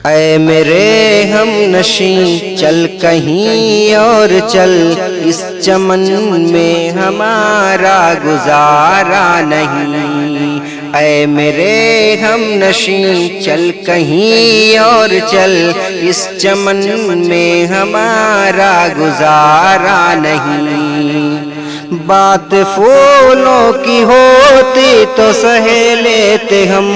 اے میرے ہم نشیں چل کہیں اور چل، اس چمن میں ہمارا گزارا نہیں۔ اے میرے ہم نشیں چل کہیں اور چل، اس چمن میں ہمارا گزارا نہیں۔ بات پھولوں کی ہوتی تو سہ لیتے ہم،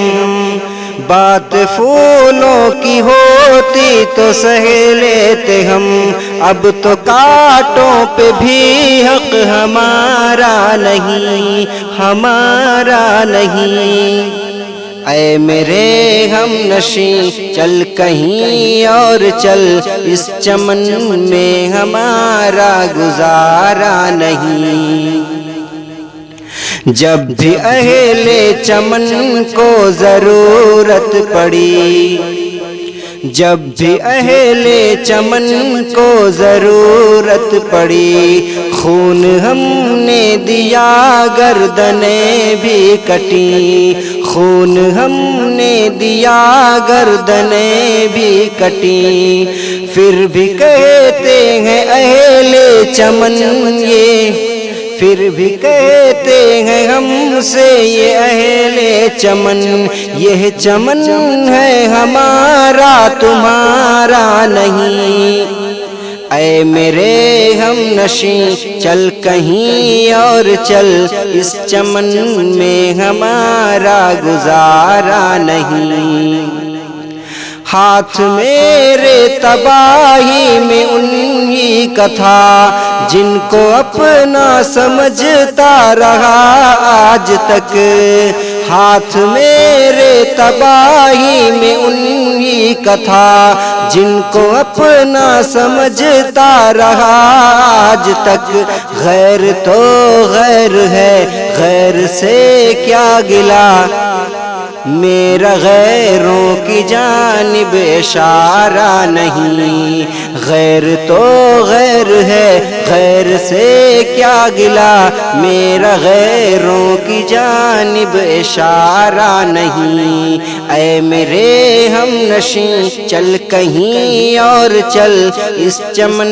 بات پھولوں کی ہوتی تو سہ لیتے ہم، اب تو کانٹوں پہ بھی حق ہمارا نہیں، ہمارا نہیں۔ اے میرے ہم نشیں چل کہیں اور چل، اس چمن میں ہمارا گزارا نہیں۔ جب بھی اہل چمن کو ضرورت پڑی، جب بھی اہل چمن کو ضرورت پڑی، خون ہم نے دیا گردنیں بھی کٹی، خون ہم نے دیا گردنیں بھی کٹی، پھر بھی کہتے ہیں اہل چمن یہ، پھر بھی کہتے ہیں ہم سے یہ اہل چمن، یہ چمن ہے ہمارا تمہارا نہیں۔ اے میرے ہم نشیں چل کہیں اور چل، اس چمن میں ہمارا گزارا نہیں۔ ہاتھ میرے تباہی میں انہی کا تھا، جن کو اپنا سمجھتا رہا آج تک، ہاتھ میرے تباہی میں انہی کا تھا، جن کو اپنا سمجھتا رہا آج تک۔ غیر تو غیر ہے، غیر سے کیا گلہ، میرا غیروں کی جانب اشارہ نہیں۔ غیر تو غیر ہے، غیر سے کیا گلہ، میرا غیروں کی جانب اشارہ نہیں۔ اے میرے ہم نشیں چل کہیں اور چل، اس چمن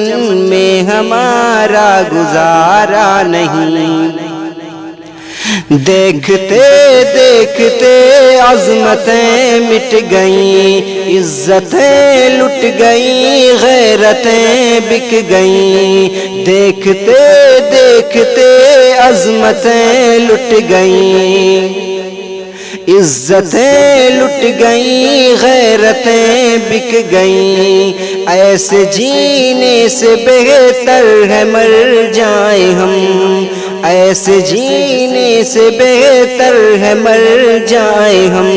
میں ہمارا گزارا نہیں۔ دیکھتے دیکھتے عظمتیں مٹ گئیں، عزتیں لٹ گئیں، غیرتیں بک گئیں، دیکھتے دیکھتے عظمتیں لٹ گئیں، عزتیں لٹ گئیں، غیرتیں بک گئیں، ایسے جینے سے بہتر ہے مر جائیں ہم، ایسے جینے سے بہتر ہے مر جائیں ہم،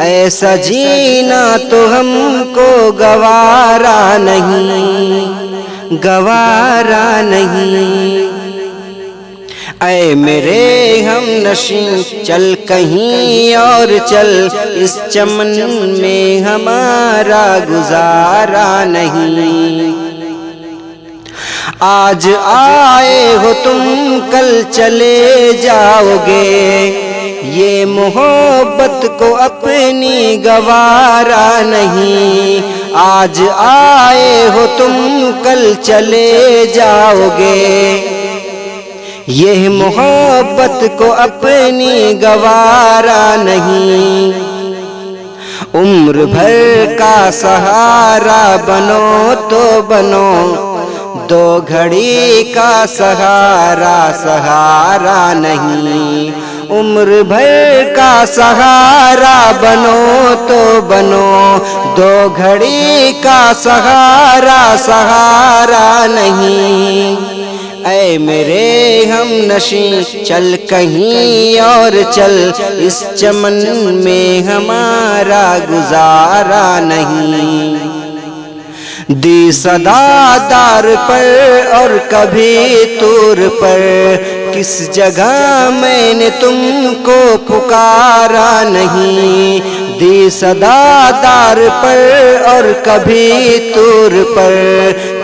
ایسا جینا تو ہم کو گوارا نہیں، گوارا نہیں۔ اے میرے ہم نشیں چل کہیں اور چل، اس چمن میں ہمارا گزارا نہیں۔ آج آئے ہو تم کل چلے جاؤ گے، یہ محبت کو اپنی گوارا نہیں۔ آج آئے ہو تم کل چلے جاؤ گے، یہ محبت کو اپنی گوارا نہیں۔ عمر بھر کا سہارا بنو تو بنو، دو گھڑی کا سہارا سہارا نہیں۔ عمر بھر کا سہارا بنو تو بنو، دو گھڑی کا سہارا سہارا نہیں۔ اے میرے ہم نشیں چل کہیں اور چل، اس چمن میں ہمارا گزارا نہیں۔ دی صدا دار پر اور کبھی طور پر، کس جگہ میں نے تم کو پکارا نہیں۔ دی صدا دار پر اور کبھی طور پر،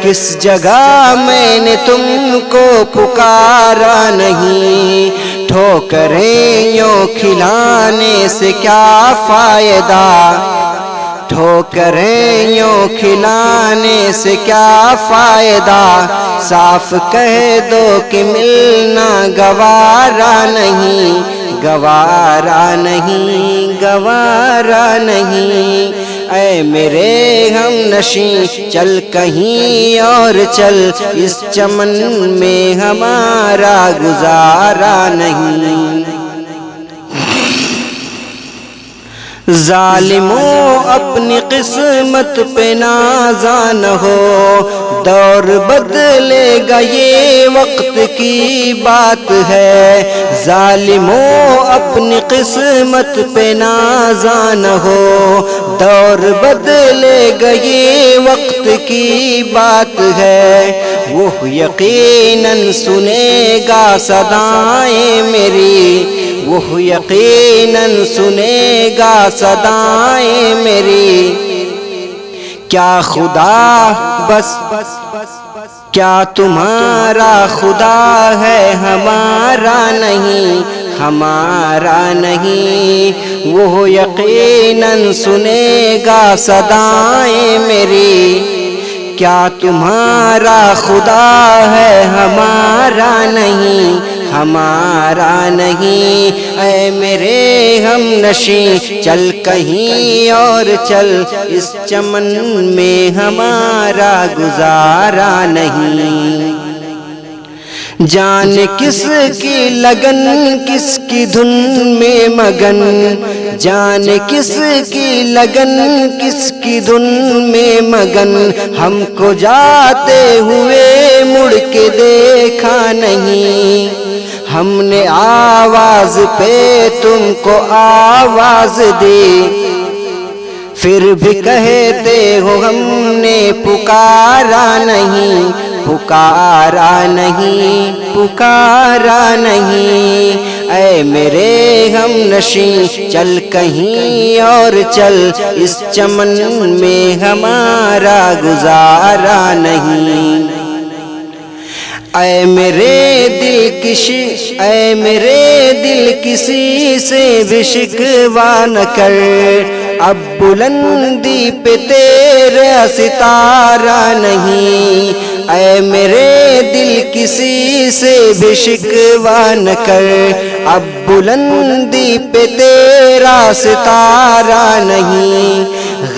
کس جگہ میں نے تم کو پکارا نہیں۔ ٹھوکریں یوں کھلانے سے کیا فائدہ، ٹھوکریں یوں کھلانے سے کیا فائدہ، صاف کہہ دو کہ ملنا گوارا نہیں، گوارا نہیں، گوارا نہیں۔ اے میرے ہم نشیں چل کہیں اور چل، اس چمن میں ہمارا گزارا نہیں۔ ظالموں اپنی قسمت پہ نازاں نہ ہو، دور بدلے گا یہ وقت کی بات ہے۔ ظالموں اپنی قسمت پہ نازاں نہ ہو، دور بدلے گا یہ وقت کی بات ہے۔ وہ یقیناً سنے گا صدائیں میری، وہ یقیناً سنے گا صدائیں میری۔ کیا خدا بس، کیا تمہارا خدا ہے ہمارا نہیں، ہمارا نہیں۔ وہ یقیناً سنے گا صدائیں میری۔ کیا تمہارا خدا ہے ہمارا نہیں، ہمارا نہیں۔ اے میرے ہم نشیں چل کہیں اور چل، اس چمن میں ہمارا گزارا نہیں۔ جان کس کی لگن کس کی دھن میں مگن، جان کس کی لگن کس کی دھن میں مگن، ہم کو جاتے ہوئے مڑ کے دیکھا نہیں۔ ہم نے آواز پہ تم کو آواز دی، پھر بھی کہتے ہو ہم نے پکارا نہیں، پکارا نہیں، پکارا نہیں۔ اے میرے ہم نشیں چل کہیں اور چل، اس چمن میں ہمارا گزارا نہیں۔ اے میرے دل اے میرے دل کسی سے بھی شکوہ نہ کر، اب بلندی پہ تیرا ستارہ نہیں۔ اے میرے دل کسی سے بھی شکوہ نہ کر، اب بلندی پہ تیرا ستارہ نہیں۔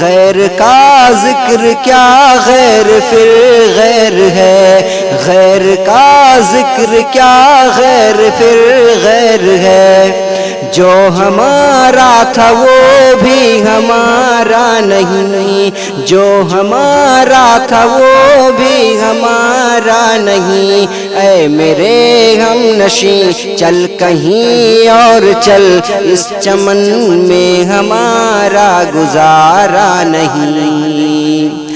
غیر کا ذکر کیا غیر پھر غیر ہے، غیر کا ذکر کیا غیر پھر غیر ہے۔ جو ہمارا تھا وہ بھی ہمارا نہیں، جو ہمارا تھا وہ بھی ہمارا نہیں۔ اے میرے ہم نشیں چل کہیں اور چل، اس چمن میں ہمارا گزارا نہیں۔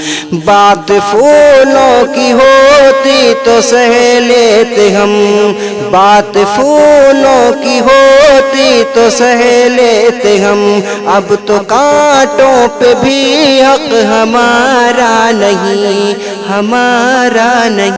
بات پھولوں کی ہوتی تو سہ لیتے ہم، بات پھولوں کی ہوتی تو سہ لیتے ہم، اب تو کانٹوں پہ بھی حق ہمارا نہیں، ہمارا نہیں۔